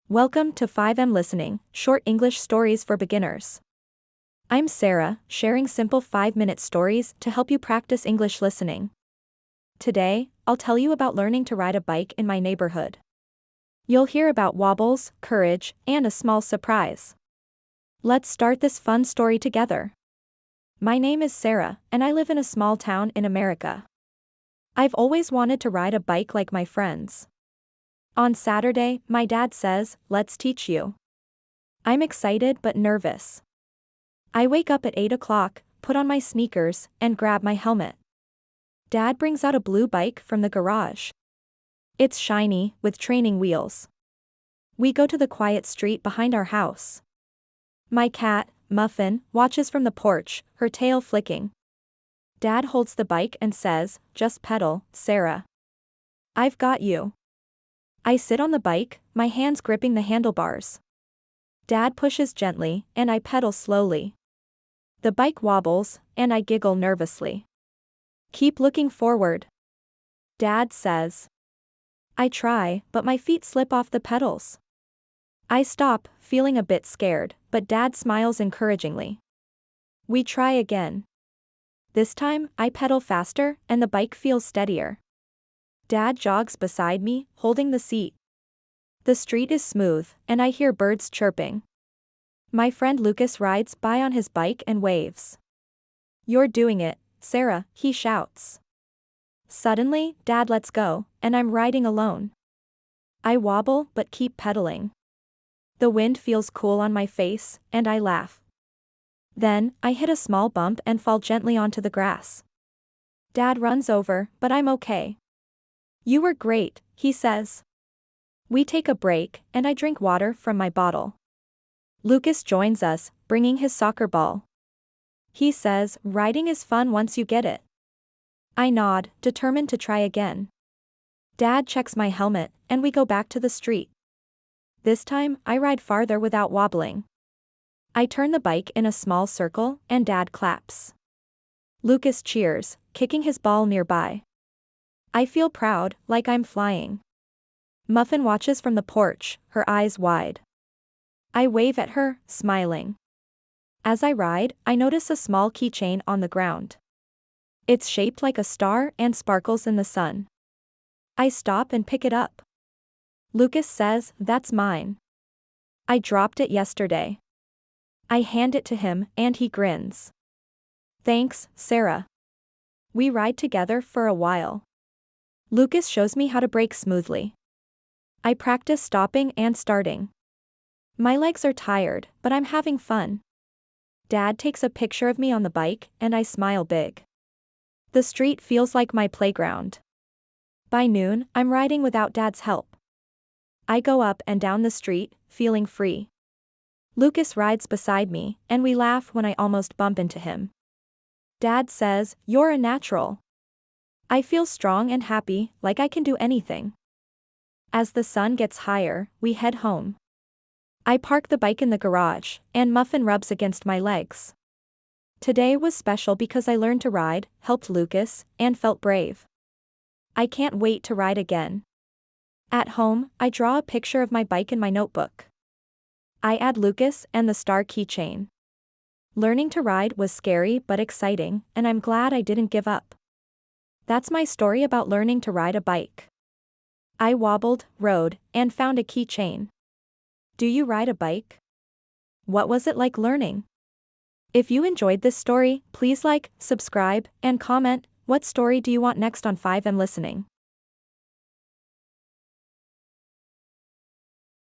Welcome to 5M Listening, short English stories for beginners. I'm Sarah, sharing simple 5-minute stories to help you practice English listening. Today, I'll tell you about learning to ride a bike in my neighborhood. You'll hear about wobbles, courage, and a small surprise. Let's start this fun story together. My name is Sarah, and I live in a small town in America. I've always wanted to ride a bike like my friends. On Saturday, my dad says, "Let's teach you." I'm excited but nervous. I wake up at 8 o'clock, put on my sneakers, and grab my helmet. Dad brings out a blue bike from the garage. It's shiny, with training wheels. We go to the quiet street behind our house. My cat, Muffin, watches from the porch, her tail flicking. Dad holds the bike and says, "Just pedal, Sarah. I've got you." I sit on the bike, my hands gripping the handlebars. Dad pushes gently, and I pedal slowly. The bike wobbles, and I giggle nervously. "Keep looking forward," Dad says. I try, but my feet slip off the pedals. I stop, feeling a bit scared, but Dad smiles encouragingly. We try again. This time, I pedal faster, and the bike feels steadier. Dad jogs beside me, holding the seat. The street is smooth, and I hear birds chirping. My friend Lucas rides by on his bike and waves. "You're doing it, Sarah," he shouts. Suddenly, Dad lets go, and I'm riding alone. I wobble but keep pedaling. The wind feels cool on my face, and I laugh. Then, I hit a small bump and fall gently onto the grass. Dad runs over, but I'm okay. "You were great," he says. We take a break, and I drink water from my bottle. Lucas joins us, bringing his soccer ball. He says, "Riding is fun once you get it." I nod, determined to try again. Dad checks my helmet, and we go back to the street. This time, I ride farther without wobbling. I turn the bike in a small circle, and Dad claps. Lucas cheers, kicking his ball nearby. I feel proud, like I'm flying. Muffin watches from the porch, her eyes wide. I wave at her, smiling. As I ride, I notice a small keychain on the ground. It's shaped like a star and sparkles in the sun. I stop and pick it up. Lucas says, "That's mine. I dropped it yesterday." I hand it to him, and he grins. "Thanks, Sarah." We ride together for a while. Lucas shows me how to brake smoothly. I practice stopping and starting. My legs are tired, but I'm having fun. Dad takes a picture of me on the bike, and I smile big. The street feels like my playground. By noon, I'm riding without Dad's help. I go up and down the street, feeling free. Lucas rides beside me, and we laugh when I almost bump into him. Dad says, "You're a natural." I feel strong and happy, like I can do anything. As the sun gets higher, we head home. I park the bike in the garage, and Muffin rubs against my legs. Today was special because I learned to ride, helped Lucas, and felt brave. I can't wait to ride again. At home, I draw a picture of my bike in my notebook. I add Lucas and the star keychain. Learning to ride was scary but exciting, and I'm glad I didn't give up. That's my story about learning to ride a bike. I wobbled, rode, and found a keychain. Do you ride a bike? What was it like learning? If you enjoyed this story, please like, subscribe, and comment. What story do you want next on 5M Listening?